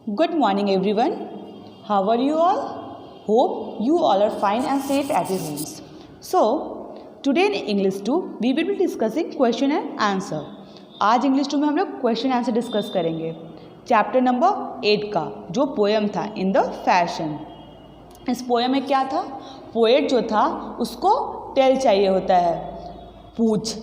Good morning, everyone. How are you all? Hope you all are fine and safe at your homes. So, today in English 2, we will be discussing question and answer. आज English 2 में हम लोग question answer discuss करेंगे chapter number 8 का, जो poem था in the fashion. इस poem में क्या था, पोएट जो था उसको टेल चाहिए होता है, पूछ।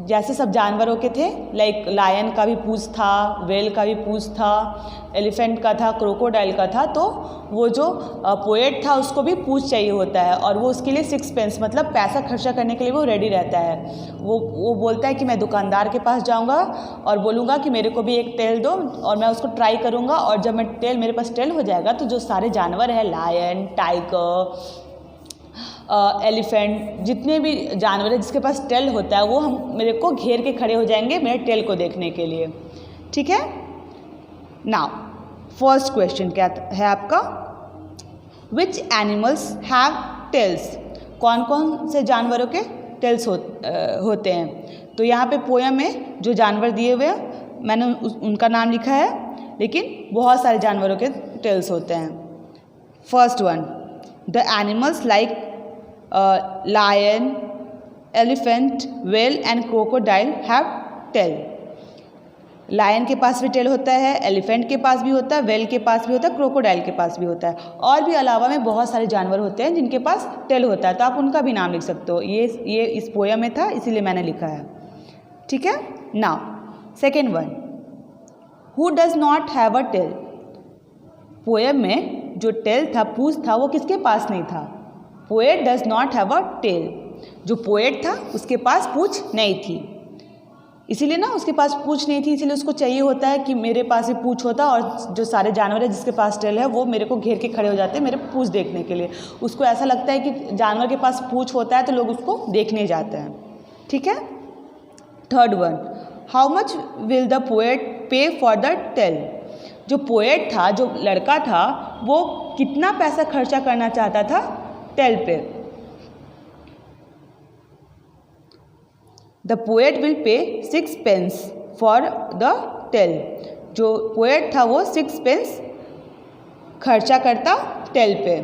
जैसे सब जानवरों के थे, लाइक लायन का भी पूछ था, वेल का भी पूछ था, एलिफेंट का था, क्रोकोडाइल का था। तो वो जो पोएट था उसको भी पूछ चाहिए होता है, और वो उसके लिए 6 पेंस मतलब पैसा खर्चा करने के लिए वो रेडी रहता है। वो बोलता है कि मैं दुकानदार के पास जाऊंगा और बोलूँगा कि मेरे को भी एक टेल दो, और मैं उसको ट्राई करूँगा, और जब मेरे पास टेल हो जाएगा तो जो सारे जानवर हैं, लायन, टाइगर, एलिफेंट, जितने भी जानवर हैं जिसके पास टेल होता है, वो मेरे को घेर के खड़े हो जाएंगे मेरे टेल को देखने के लिए। ठीक है। नाउ फर्स्ट क्वेश्चन क्या है आपका, विच एनिमल्स हैव टेल्स? कौन कौन से जानवरों के टेल्स होते हैं? तो यहाँ पे पोएम में जो जानवर दिए हुए हैं मैंने उनका नाम लिखा है, लेकिन बहुत सारे जानवरों के टेल्स होते हैं। First one, the animals like lion, elephant, whale and crocodile have tail. Lion के पास भी टेल होता है, एलिफेंट के पास भी होता है, वेल के पास भी होता है, क्रोकोडाइल के पास भी होता है, और भी अलावा में बहुत सारे जानवर होते हैं जिनके पास टेल होता है। तो आप उनका भी नाम लिख सकते हो। ये इस पोएम में था, इसीलिए मैंने लिखा है। ठीक है। Now second one, who does not have a tail? Poem में जो टेल था, पूछ था, वो किसके पास नहीं था? Poet does not have a tail. जो पोएट था उसके पास पूछ नहीं थी, इसीलिए ना उसके पास पूछ नहीं थी, इसीलिए उसको चाहिए होता है कि मेरे पास भी पूछ होता, और जो सारे जानवर है जिसके पास टेल है वो मेरे को घेर के खड़े हो जाते हैं मेरे पूछ देखने के लिए। उसको ऐसा लगता है कि जानवर के पास पूछ होता है तो लोग उसको देखने जाते हैं। ठीक है। Third one, how much will the poet पे फॉर द टेल? जो पोएट था, जो लड़का था, वो कितना पैसा खर्चा करना चाहता था टेल पे? The poet will pay 6 pence for the tail. जो पोएट था वो 6 पेंस खर्चा करता टेल पे।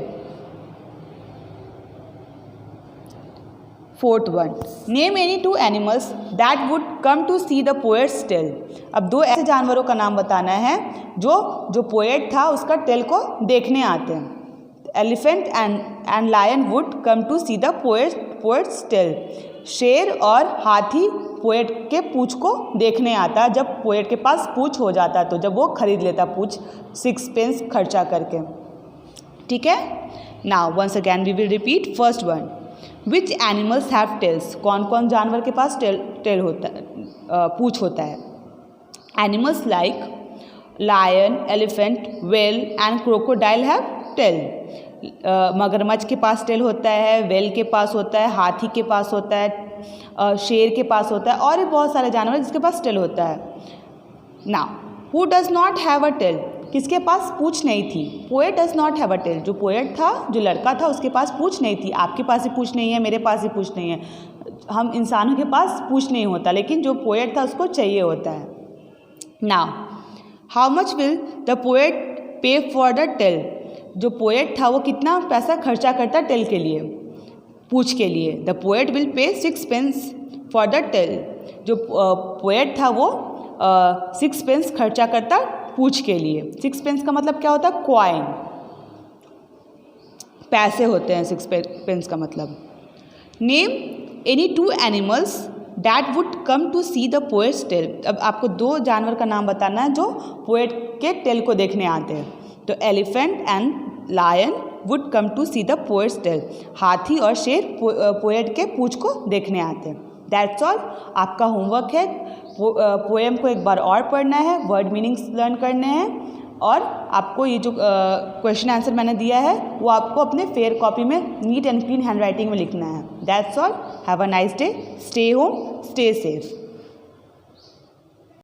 Fourth one, name any 2 animals that would come to see the poet's tail. अब 2 ऐसे जानवरों का नाम बताना है जो पोएट था उसका टेल को देखने आते हैं। Elephant and lion would come to see the poet's tail. शेर और हाथी पोएट के पूछ को देखने आता है जब पोएट के पास पूछ हो जाता, तो जब वो खरीद लेता पूछ 6 पेंस खर्चा करके। ठीक है। Now once again we will repeat. First one, which animals have tails? कौन कौन जानवर के पास टेल होता है, पूछ होता है? Animals like lion, elephant, whale and crocodile have tail. मगरमच्छ के पास टेल होता है, वेल के पास होता है, हाथी के पास होता है, शेर के पास होता है, और भी बहुत सारे जानवर जिसके पास टेल होता है। Now who does not have a tail? किसके पास पूछ नहीं थी? Poet does not have a tail. जो पोएट था, जो लड़का था, उसके पास पूछ नहीं थी। आपके पास ही पूछ नहीं है, मेरे पास ही पूछ नहीं है, हम इंसानों के पास पूछ नहीं होता, लेकिन जो पोएट था उसको चाहिए होता है। Now how much will the poet पे फॉर द टेल? जो पोएट था वो कितना पैसा खर्चा करता टेल के लिए, पूछ के लिए? The poet will pay 6 pence for the tail. जो पोएट था वो 6 पेंस खर्चा करता पूछ के लिए। 6 पेंस का मतलब क्या होता है? कॉइन, पैसे होते हैं 6 पेंस का मतलब। Name any 2 animals that would come to see the poet's tail. अब आपको 2 जानवर का नाम बताना है जो पोएट के टेल को देखने आते हैं। तो elephant and lion would come to see the poet's tail. हाथी और शेर पोएट के पूछ को देखने आते हैं। That's all. आपका होमवर्क है, पोएम को एक बार और पढ़ना है, वर्ड मीनिंग्स लर्न करने हैं, और आपको ये जो क्वेश्चन आंसर मैंने दिया है वो आपको अपने फेयर कॉपी में neat and clean hand writing में लिखना है। That's all. Have a nice day. Stay home, stay safe.